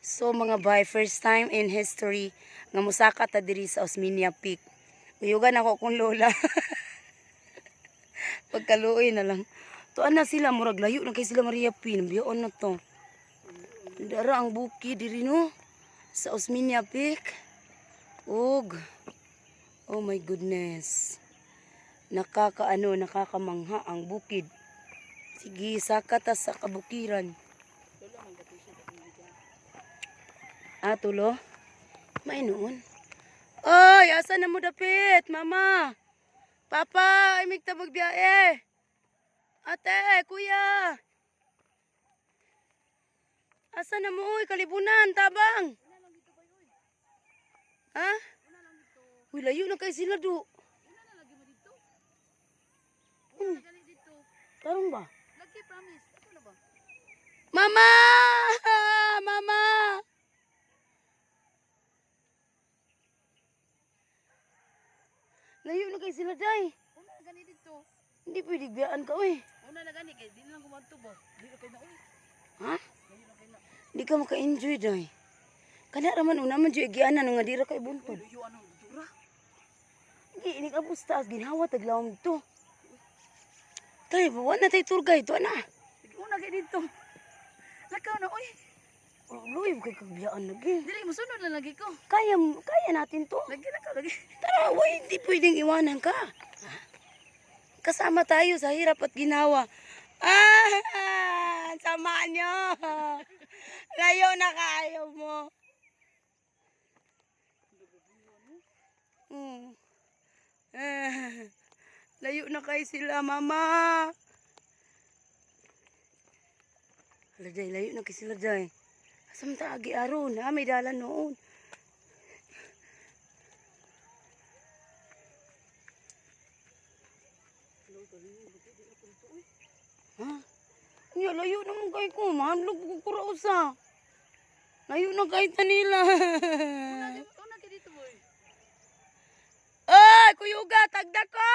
So mga bay, first time in history nga musaka ta diri sa Osmeña Peak. Uyugan ako kung lola. Pagkaluoy na lang. Tuan na sila, murag layo na kay sila Maria Pin. Biyoon na to. Dara ang buki diri no sa Osmeña Peak. Og oh my goodness. Nakakamangha ang bukid. Sige, saka ta sa kabukiran. Tulo. May noon. Oy, asa na mo dapit, mama? Papa, imig ta magbiyahe. Ate, kuya. Asa na mo, oy, kalibunan, tabang. Ha? Uy, layo na kay sila do. Tarong ba? Lagi promise. Ako na ba? Mama! Mama! Layo na kay sila, day. Una na gani dito. Hindi pwede biyaan ka, uy. Una na gani kay di na lang gumadto ba. Di na kay na uy. Ha? Di na kay na. Hindi ka maka-enjoy, day. Kana raman una man dyan, igianan nga dira kay buntod. Layo anong dura. Hindi, inikabos taas, ginhawa, taglawang ito. Tay, bawa na tayo tour guide, tuwa na. Sige una kay dito. Lakaw na uy. Luy, kay kagbiyaan lagi. Dili mo sunod na lagi ko. Kaya natin to. Lagi na ka lagi. Tara, uy, hindi pwedeng iwanan ka. Kasama tayo sa hirap at ginawa. Sama nyo. Layo na kayo mo. Layo na kayo sila, mama. Hala, day, layo na kayo sila, day. Asam taagi aron, ha? May dalan noon. Ha? Iya, layo naman kayo ko. Mahanlog ko kurausa. Layo na kayo nila. Una kay dito boy. Ay, kuyuga, tagda ko!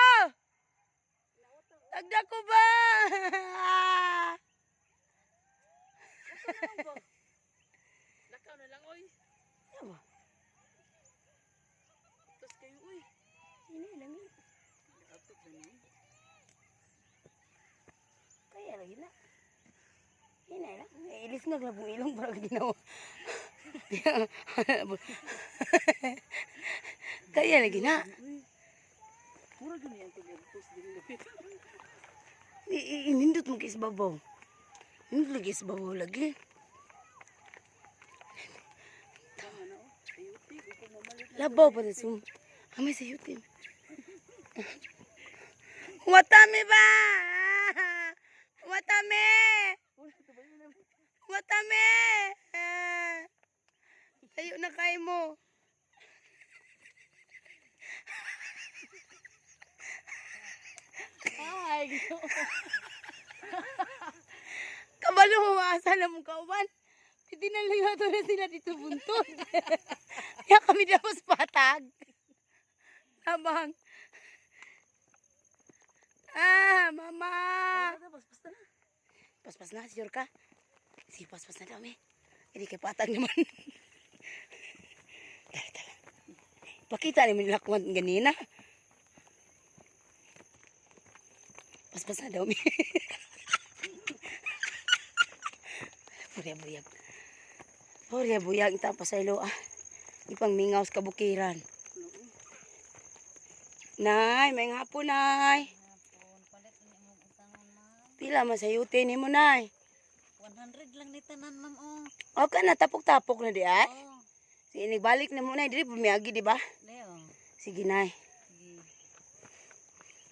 Tagda ko ba? Lakaw na lang uy. Ano? Tos kayo uy. Ini lang yun. Atok na ni. Kaya lagi na. Ini lang. Ilis nga labong ilong para ginawa. Kaya lagi na. Mura gani ang tos dili lapit. Inindot mo kis babaw. Inindot lagi sa babaw lagi. Tama na oh. Ayuti ko mamalit. Labaw pa na sum. Amay sa yutim. Watame ba? Watame! Watame! Tayo na kayo mo. Ay, Kabalo mo, asa na mong kauban. Itinaliwato na sila dito buntod. Kaya kami dapat patag. Tabang. Mama. Basta na. Paspas na, sure ka? Sige, paspas na kami. Hindi kay patag naman. Tala. Pakita naman yung lakwan ganina. Paspas na daw mi. Buyag. Buyag. Tapos sa ilo, ipang mingaw sa kabukiran. Nay, may hapon, nay. Palit ni mo utangan ma. Pila masayuti ni mo, nay. 100 lang ni tanan ma'am oh. O ka na, tapok-tapok na di ay. Oh. Sige, nagbalik na mo, nay. Dili pumiyagi, di ba? Leo. Sige, nay. Sige.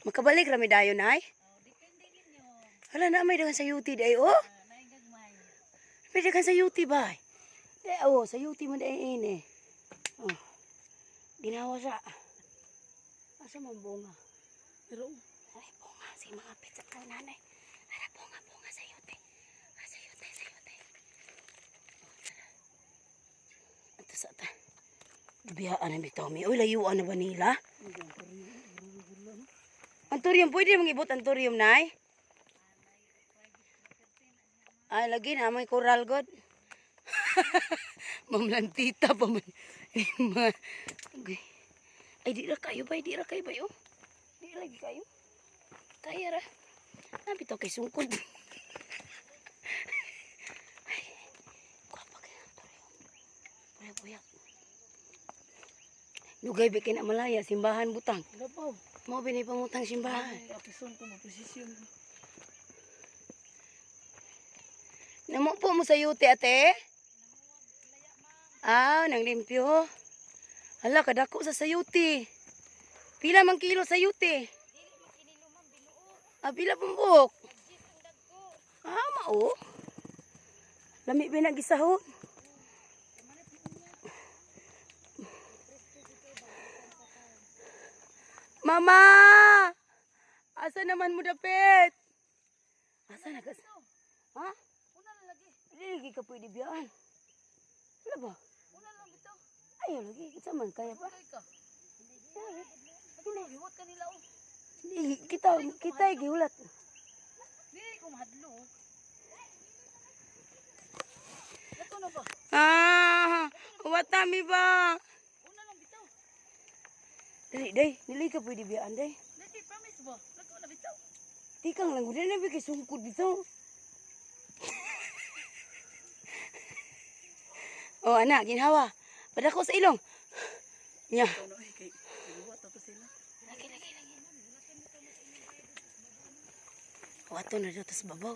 Makabalik rami dayo, nay. Oh, depende ninyo. Hala na, may dagan sayuti di ay, oh. Naigagmay. May dagan sayuti ba? Di, oh, sayuti mo di ay ini. Oh. Ginawa sa. Asa man bunga? Pero Ay, bunga. Sige, mga pizza ka, nanay. Ara, bunga, sayuti. Sayuti. Ito sa ta. Biyaan na bitaw mi. Uy, layuan na ba nila? Anturium, pwede mong ibot anturium, nay? Ay, lagi na, may coral god. Mamlantita pa man. Okay. Ay, di ra kayo ba? Di ra kayo ba yun? Di ra lagi kayo? Kaya ra. Nabi to kay sungkod. Ay, guwapa kaya. Buyak-buyak. Lugay ba na malaya, simbahan butang. Labaw. Mau binay pamutang simbahan. Ay, apison ko, maposisyon ko. Namo po mo sa yuti, ate? Ah, nang limpyo. Hala, kadako sa sayuti. Pila man kilo sayuti? Ah, pila bumbok? Ah, mao. Lami binagisahon. Mama! Asa naman mo dapit? Asa na kas? Ha? Una lang lagi. Hindi lagi ka pwede biyaan. Wala ba? Una lang bitaw. Ayaw lagi. Kita man kaya pa. Kulay ka. Ay, Hindi, hiwat ka nila oh. Hindi, kita gihulat. Hindi ko mahadlok. Ito na ba? Ah, watami ba? Una lang bitaw. Dali, day. Nili ka pwede biyaan, day. Lagi, promise ba? Ito na bitaw. Tikang lang, gudin na bigay sungkod dito. Oh, anak, ginhawa. Padako sa ilong. Nya. Ito na eh, kay hiwat na to sila. Lagi. Wato na dito sa babaw.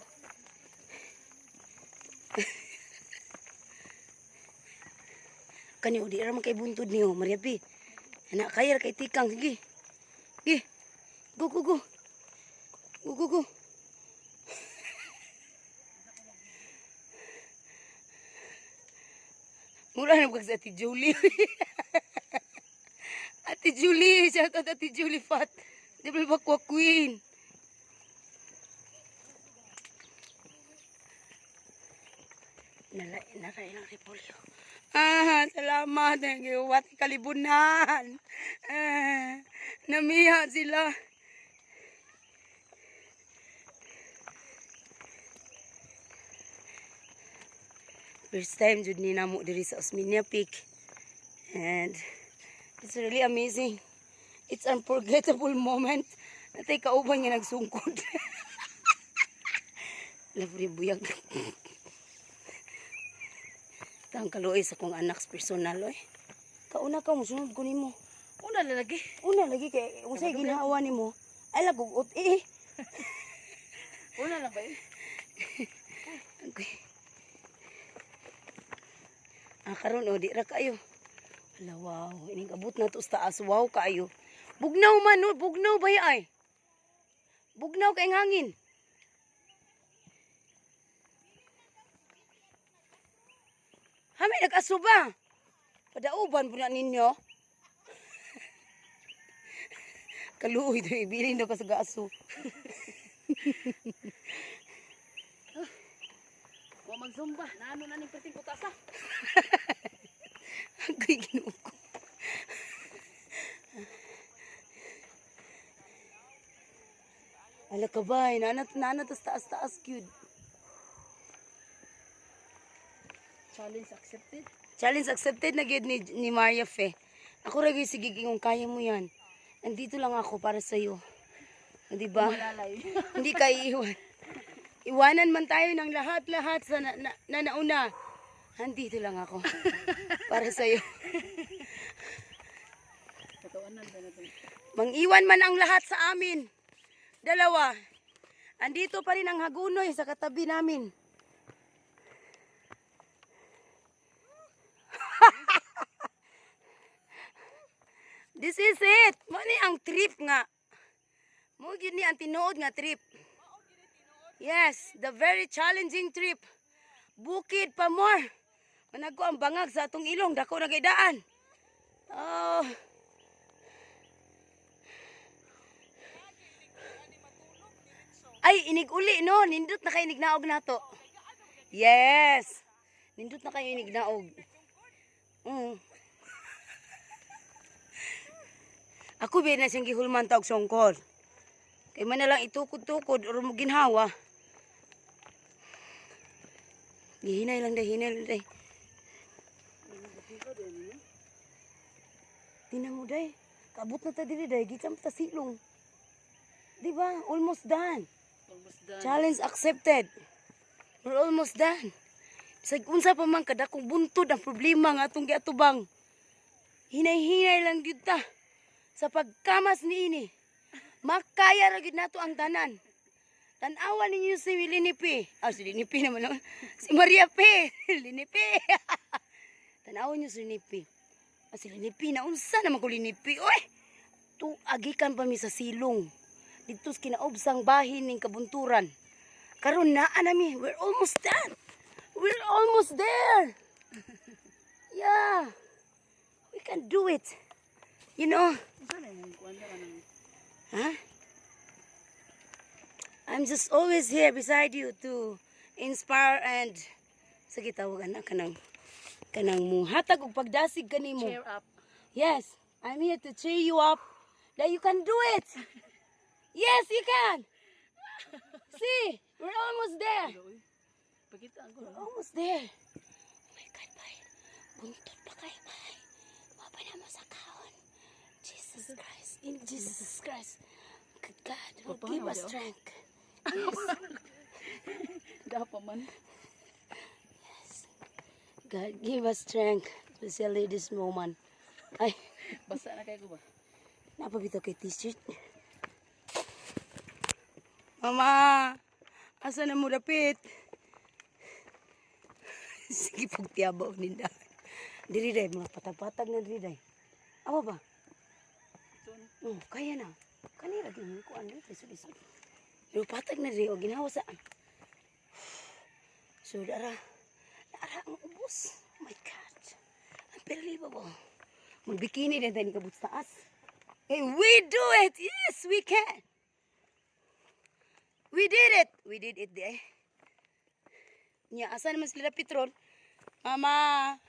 Kani, di raman kay buntod niyo, Mariapi. Anak, kaya kay tikang. Sige. Sige. Go. Go. Mura na sa Ate Julie. Ate Julie, shout out Ate Julie Fat. Di ba Wakwak Queen? Naray ng repolyo. Ah, salamat. Thank you. Wati kalibunan. Namiha sila. First time jud ni namo diri sa Osminia Peak. And it's really amazing. It's unforgettable moment. Natay kauban nga nagsungkod. Labre buyag. Tang kaluoy sa kong anak personal oy. Kauna ka mo sunod ko nimo. Una lang lagi. Una lagi kay unsay ginhawa nimo? Ay lagugot eh. Una lang ba eh? Okay. Karon o, di ra kayo. Ala, wow. Ining abot na to sa taas. Wow, kayo. Bugnaw man, no? Bugnaw ba ay? Bugnaw kayong hangin. Hami, nag-aso ba? Padauban po na ninyo. Kaluoy, ito ibilin daw ka sa gaso. Huwag mag-zumba. Naano na ning perting putasa. Agay ginuo ko. Ala ka ba? Nanat taas-taas cute. Challenge accepted. Challenge accepted na gid ni Maria Fe. Ako ragi sige kung kaya mo yan. Andito lang ako para sa iyo. Di ba? Malalay. Hindi ka iiwan. Iwanan man tayo ng lahat-lahat sa nauna. Andito lang ako. Para sa iyo. Katawanan ba natin? Mang-iwan man ang lahat sa amin. Dalawa. Andito pa rin ang hagunoy sa katabi namin. This is it. Mo ni ang trip nga. Mo gid ni ang tinuod nga trip. Yes, the very challenging trip. Bukid pa more. Managko ang bangag sa atong ilong, dako na gaydaan. Oh. Ay, inig uli no, nindot na kay nignaog nato. Yes. Nindot na kayo nignaog. Ako ba na siyang gihulman tawag songkol. Kay man na lang itukod-tukod o ginhawa. Hinay lang day. Tinan mo, day. Kabot na ta diri, day. Gikan ta silong. Di ba? Almost done. Almost done. Challenge accepted. We're almost done. Bisag unsa pa man kadakong buntod ang problema nga atong giatubang. Hinay-hinay lang gyud ta sa pagkamas niini. Makaya ra gyud nato ang tanan. Tan-awan ninyo si Linipi. Si Linipi naman. No? Si Maria P. Linipi. Tan-awan niyo si Linipi. Si Linipi na unsa naman ko Linipi. Oy! Agikan pa mi sa silong. Dito sa kinaubsang bahin ning kabunturan. Karon na anami, we're almost done. We're almost there. Yeah. We can do it. You know? Huh? I'm just always here beside you to inspire and sige tawagan na kanang muhatag og pagdasig kanimo. Cheer up. Yes, I'm here to cheer you up that you can do it. Yes, you can. See, we're almost there. Pagkita ang We're almost there. Oh my God, bay. Buntot pa kayo, bay. Mapa na mo sa kaon. Jesus Christ. In Jesus Christ. Good God will give us strength. Yes. Dapa man. Yes. God give us strength. Especially this moment. Ay, Basa na kayo ba? napabito kay t-shirt. Mama, asa na mo dapit? Sige, pagtiabaw ninda. Diri day, mga patag-patag na diri day. Awa ba? Kaya na. Kanira din ko ano, lisod-lisod. Pero patag na diri, o ginawa saan. So, dara ang ubos. Oh my God. Unbelievable. Magbikini din tayo ni kabut sa taas. Hey, we do it! Yes, we can! We did it! We did it, day. Nya, asa naman sila Petron? Mama!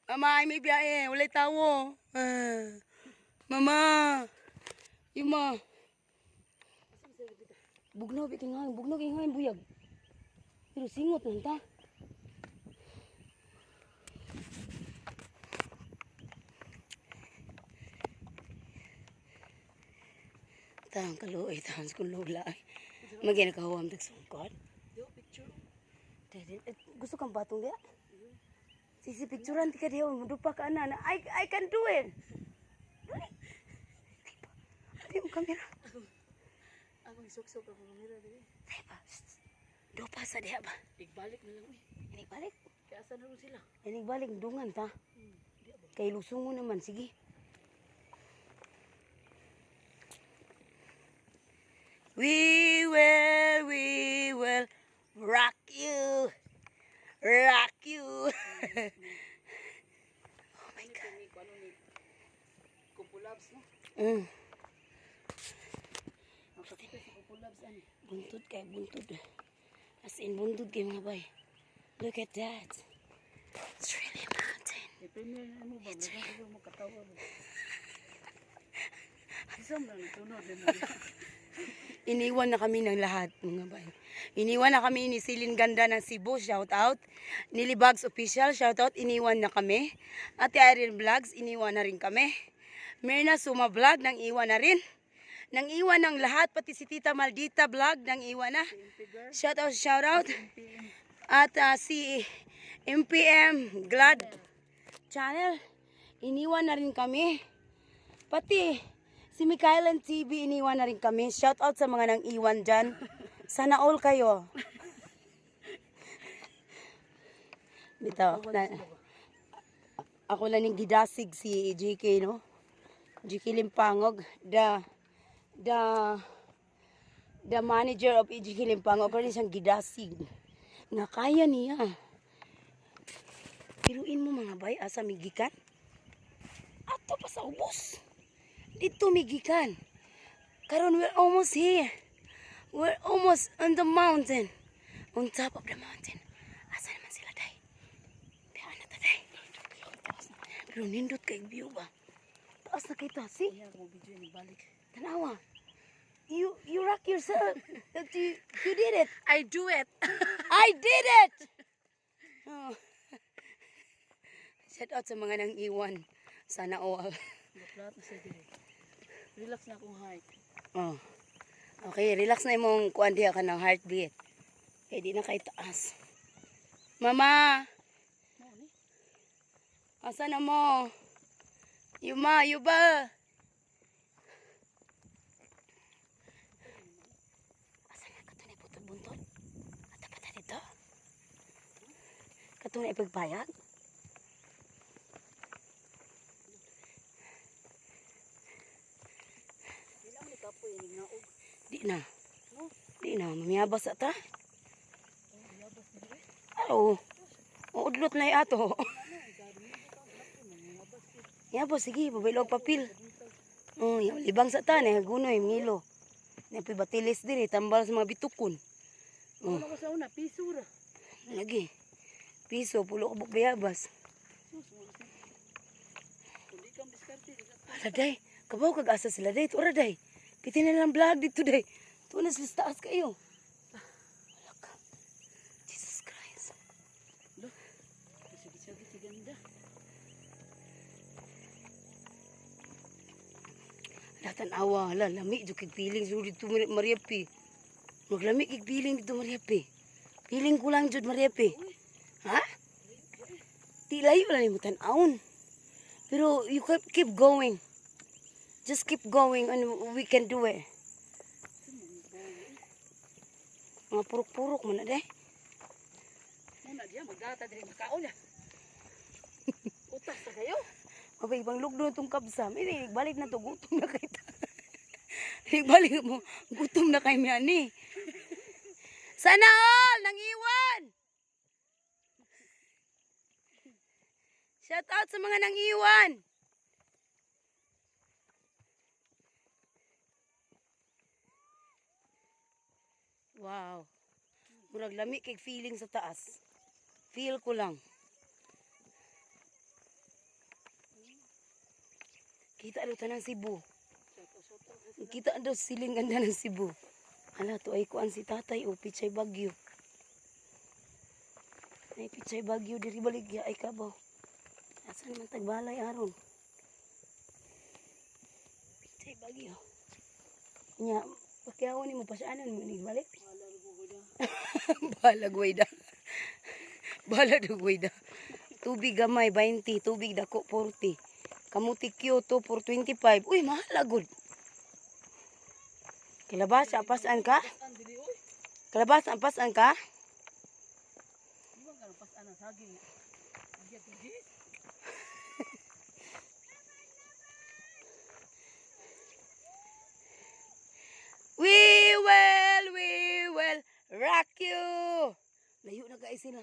Mama, ay may biyahe. Walay tawo. Mama! Yuma! Bugnaw, biking hangin. Bugnaw, biking hangin, buyag. Pero singot lang ta. Tang kaluoy, tang kung lula. Magyan nakahawam tagsungkot. Yo, picture. Gusto kang batong dia? Sisi picturean tika dia, mudupa ka na. I can do it. Dali. Ano yung kamera? Ako isok-sok ako kamera dili. Ay ba? Dopa sa dia ba? Igbalik na lang Inig-balik. Kaya asa na rin sila? Inig-balik, dungan ta. Kay lusong mo naman, sige. We will rock you. Rock you. Oh my God. Kumpulabs mo. Nakakita sa kumpulabs ani. Buntod kay buntod. As in buntod kay mga bay. Look at that. It's really a mountain. Premier na mo ba? Maganda mo katawa mo. Isam lang tunod din mo. Iniwan na kami ng lahat, mga bay. Iniwan na kami ni Silin Ganda ng Cebu, shout out. Nili Bags Official, shout out. Iniwan na kami. Ate Irene Vlogs, iniwan na rin kami. Merna Suma Vlog, nang iwan na rin. Nang iwan ng lahat, pati si Tita Maldita Vlog, nang iwan na. Shout out, shout out. At si MPM Glad Channel, iniwan na rin kami. Pati si Mikaelan TV, iniwan na rin kami. Shout out sa mga nang iwan dyan. Sana all kayo. Bitaw. Ako lang yung gidasig si JK, no? JK Limpangog. The manager of JK Limpangog. Ako rin siyang gidasig. Nga kaya niya. Piruin mo mga bay, asa migikan? Ato pa sa ubos. Dito migikan. Karon we're almost here. We're almost on the mountain. On top of the mountain. Asa naman sila, day? Biyaan na ta, day. Pero nindot kay view ba? Taas na kita, see? Kaya ako video ni balik. Tanawa. You rock yourself. That you did it. I do it. I did it! Oh. Shout out sa mga nang iwan. Sana all. Gaplat na siya dili. Relax na akong hike. Oh. Okay, relax na imong kuan diha ka ng heartbeat. Kaya di na kay taas. Mama, Mao ni. asa na mo? Yuma, yuba. Asa na kato ni buntod-buntod? Ata pa ta dito? Kato na ipagpayag? Dili mo ni kapoy ni naog. Di na. No? Di na, mamiyabas ata. Oh, yabas dili. Oo. Uudlot na yung ato. Ano, gari mo ka laki man yabas ko. Yabo, sige, babailo papil. Oh, yung libang sa tan, gunoy, ngilo. Napibatilis din, tambal sa mga bitukon. Oh, Ano ko sa una piso ra. lagi. Piso, pulo kabuk bayabas. Sus mo kasi. Kundi kang diskarte di ka. Hala, day. Kabaw kag asa sila, day. Tura, day. Piti na lang vlog dito, day. Ito na sila taas kayo. Hala ka. Jesus Christ. Lo. Sige si ganda. Latan awa, hala, lami. Dito kig piling so dito, Maria P. Maglami kig piling dito, Maria P. Piling ko lang, Jud, Maria P. Ha? Di layo lang yung tan-aon. Pero you keep going. Just keep going and we can do it. Mga purok-purok mo na, day. Muna diya magdata diri makaon ya. Utas sa kayo. Mabay, ibang lugdo itong kabsam. Eh, balik na to, gutom na kay ta. Balik mo, gutom na kay Miani. Sana all, nang iwan! Shout out sa mga nang iwan! Wow. Murag lami kay feeling sa taas. Feel ko lang. Kita daw tanang Cebu. Kita daw siling ganda ng Cebu. Hala, to ay kuan si tatay o pichay bagyo. Ay pichay bagyo diri baligya ay kabaw. Asa naman tagbalay aron. Pichay bagyo. Nya, pakiawon ni mo pasyanan mo ni balik. Balag wayda. Balag wayda. Tubig gamay 20, tubig dako 40. Kamuti Kyoto for 25. Uy, mahal agud. Kalabasa, pasan ka? Dili oy. Kalabasa, pasan ka? Di ba ka pas ana saging. Agya tigi. We will rock you. Layo na guys sila.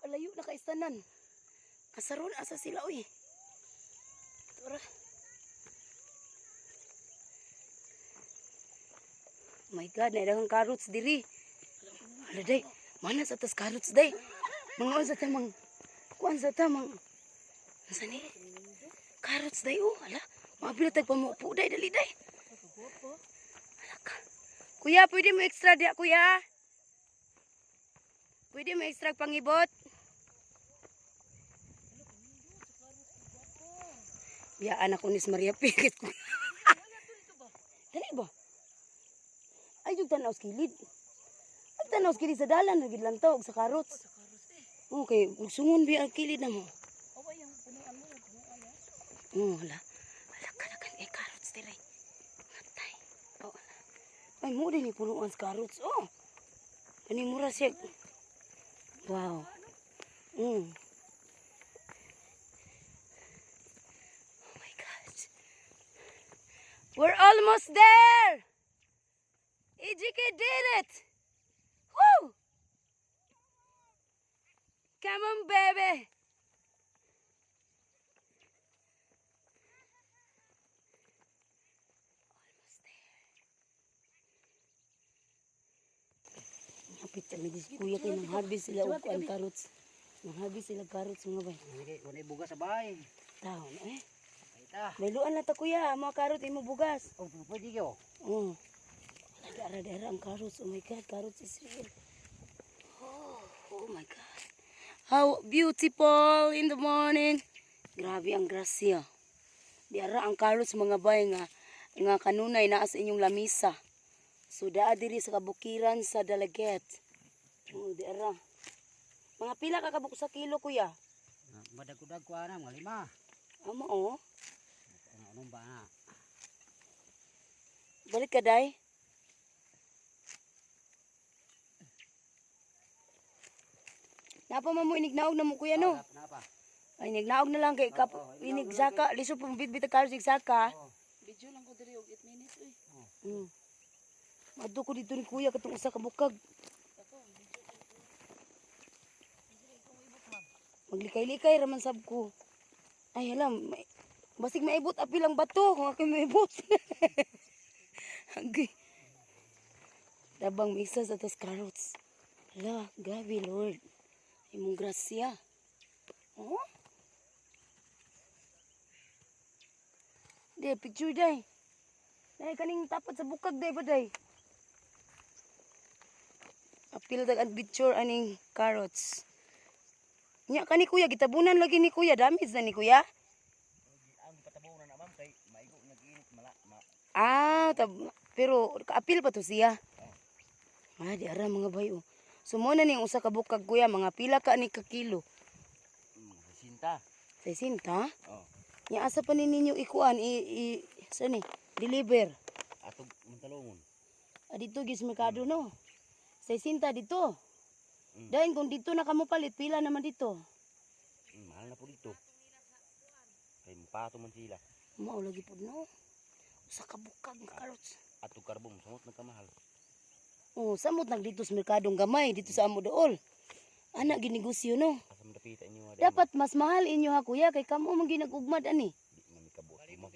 Layo na guys tanan. Asaron asa sila uy. Tora. Oh my God, naidang carrots diri. Hala day, mana sa tas carrots day. Mga sa tamang kuan sa tamang. Asa ni? Carrots day oh, hala. Mabila tag pamupo day dali day. Hala ka. Kuya, pwede mo extra dia kuya? Pwede mo extra pangibot? Biyaan ako ni Maria Pikit. Dali ba? Ay, yung tanaw sa kilid. Ay, tanaw sa kilid sa dalan. Nagidlantaw sa karots. Okay, magsungon biya ang kilid na mo. Awa yang punuan mo, punuan ya. Hala. Hala ka na kan. Eh, karots dire. Matay. Oh. Ay, mo din punuan sa karots. Oh. Kanimura siya. Wow. Oh my God. We're almost there. Ejike did it. Woo! Come on, baby. Almost there. Kapit kami dis kuya kay nang harvest sila og ang carrots. Nang harvest sila carrots mga bay. Wala bugas sa bahay. Taon eh. Ita. Layluan na ta kuya, mga carrot imo bugas. Oh, pwede yo. Oh. Dara-dara ang carrots. Oh my God, carrots is real. Oh my God. How beautiful in the morning. Grabe ang grasya. Diara ang carrots mga bay nga kanunay naa sa inyong lamisa. So daa diri sa kabukiran sa Dalaget. Oh, diara. Mga pila ka kabuk sa kilo kuya? Madag-udag ko ana mga 5. Amo oh. Anong ba na? Balik ka day. Napa mo inignaog na mo kuya no? Napa? Ay nignaog na lang kay kap inig saka liso pang bitbit ka sig saka. Video lang ko diri og 8 minutes uy. Madto ko dito ni kuya katong usa ka bukag. Maglikay-likay raman sab ko. Ay alam, basig maibot apil ang bato kung ako maibot. Agay. Dabang misa sa tos carrots. Hala, grabe Lord. Imong grasya. Oh? Day, picture day. Day, kaning tapat sa bukag day ba day? Apil tag ang picture aning carrots. Nya kani kuya gitabunan lagi ni kuya, damage na ni kuya. Ang patabunan na ma'am kay maigo nag-init Pero kaapil pa to siya. Di ara mga bayo. So mo na ning usa ka bukag kuya, mga pila ka ni ka kilo? 60. 60? Oh. Nya asa pa ninyo ikuan saan ni? Deliver. Atog mantalongon. Dito gis merkado no. 60 dito. Dahil kung dito na kamo palit, pila naman dito. Mahal na po dito. Kay mupato man sila. Mao lagi pud no. Usa ka bukag nga carrots. Atog karbong samot nagkamahal. Oh, samot nag dito sa merkadong gamay dito sa amo dool. Ana ginegosyo no. Kasam dapita inyo Dapat mas mahal inyo ha kuya kay kamo man ginagugmad ani. Di man mikabot mo.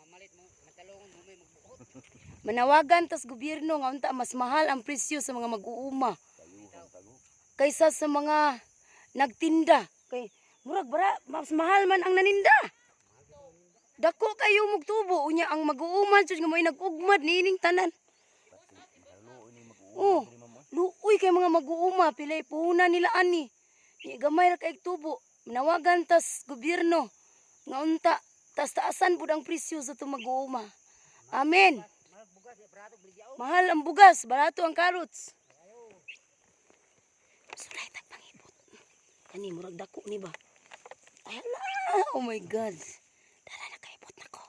Mamalit mo matalongon mo may magbuot. Manawagan tas gobyerno nga unta mas mahal ang presyo sa mga mag-uuma Tayuhan tago. kaysa sa mga nagtinda. Kay murag bara mas mahal man ang naninda. Dako kayo mugtubo unya ang mag-uuman jud nga may nagugmad niining tanan. Oh, luoy kay mga mag-uuma pilay puhunan nila ani. Ni gamay ra kay tubo. Manawagan tas gobyerno nga unta tas taasan pud ang presyo sa itong mag-uuma. Amen. Mahal ang bugas, barato ang carrots. Sulay tag pangibot. Kani murag dako ni ba? Ay hala, oh my god. Dala na kaibot nako.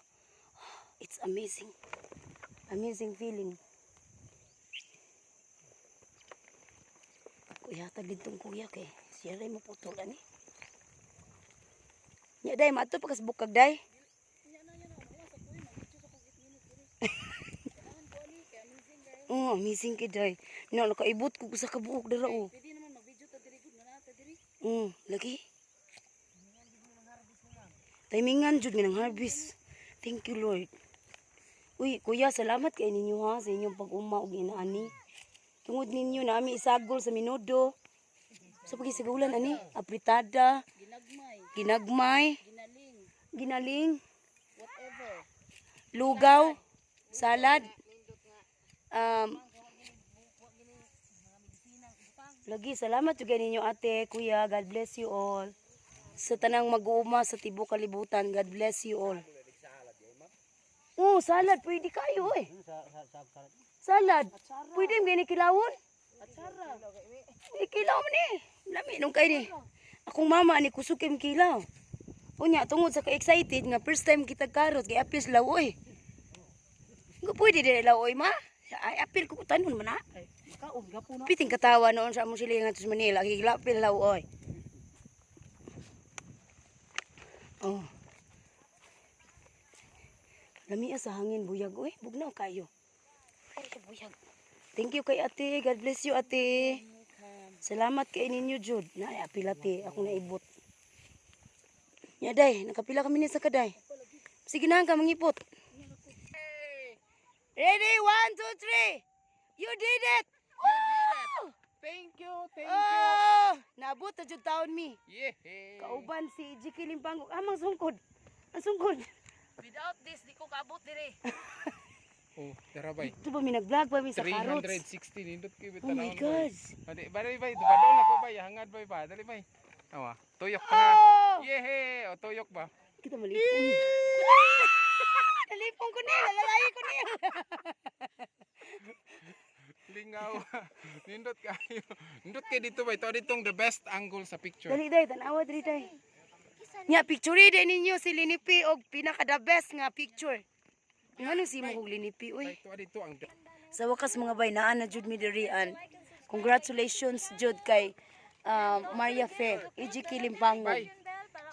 Oh, it's amazing. Amazing feeling. Kuya tag ditong kuya kay siya ray mo putulan ni. Nya day mato pa kas bukag day. Oh, amazing kay day. No, nakaibot ko sa kabuok dara oh. Pwede naman mag-video ta diri gud na ta diri. Lagi. Timingan jud minang harvest. Thank you Lord. Uy, kuya, salamat kay ninyo ha sa inyong pag-uma og inaani. Tungod ninyo nami isagol sa minudo. Sa pagisigulan ani, apritada, ginagmay, ginaling, Whatever. lugaw, salad. Lagi salamat jud ninyo ate, kuya. God bless you all. Sa tanang mag-uuma sa tibuok kalibutan, God bless you all. Oh, salad pwede kayo eh. Salad. Pwede mo gani kilawon? Atsara. Kilaw man ni. Lami nung kay ni. Akong mama ni kusukim kilaw. Unya tungod sa ka-excited nga first time kita karot kay apis lawoy. Nga pwede dire lawoy ma. Ay apil ko tanon man na. Kaon gapo na. Piting katawa noon sa among silingan sa Manila gilapil lawoy. Oh. Lami sa hangin buyag oy, bugnaw kayo. Buyag. Thank you kay ate. God bless you ate. Salamat kay ninyo jud. Na apil ate, ako naibot. Nya day, nakapila kami ni sa kaday. Sige na ka mangipot. Ready? 1, 2, 3. You did it. Woo! Thank you. Oh, naabot na jud taon mi. Yeah. Kauban si Jiki Limpangok. Amang sungkod. Ang sungkod. Without this, di ko kaabot dire. Oh, tara bay. Ito ba mi nag-vlog ba mi sa carrots? 360 nindot kay Oh my God. Dali bay, dupadol na ko bay, hangad bay ba. Dali bay. Awa, tuyok ka ha. Oh! Yehe! O, tuyok ba? Kita malipong. Nalipong ko nila, lalay ko nila. Lingaw. Nindot kayo. Nindot kayo dito ba? Ito ditong the best angle sa picture. Dali day, tanawa dali day. Nya picture day ninyo si Linipi og pinaka the best nga picture. Ngano si mo kog Linipi Bay, uy. ito dito ang Sa wakas mga bay naa na jud mi dirian. Congratulations jud kay Maria Fe, EG Kilimpangon. Bay.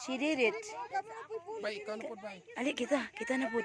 She did it. Bay, ikaw na po bay. Ali kita na pud.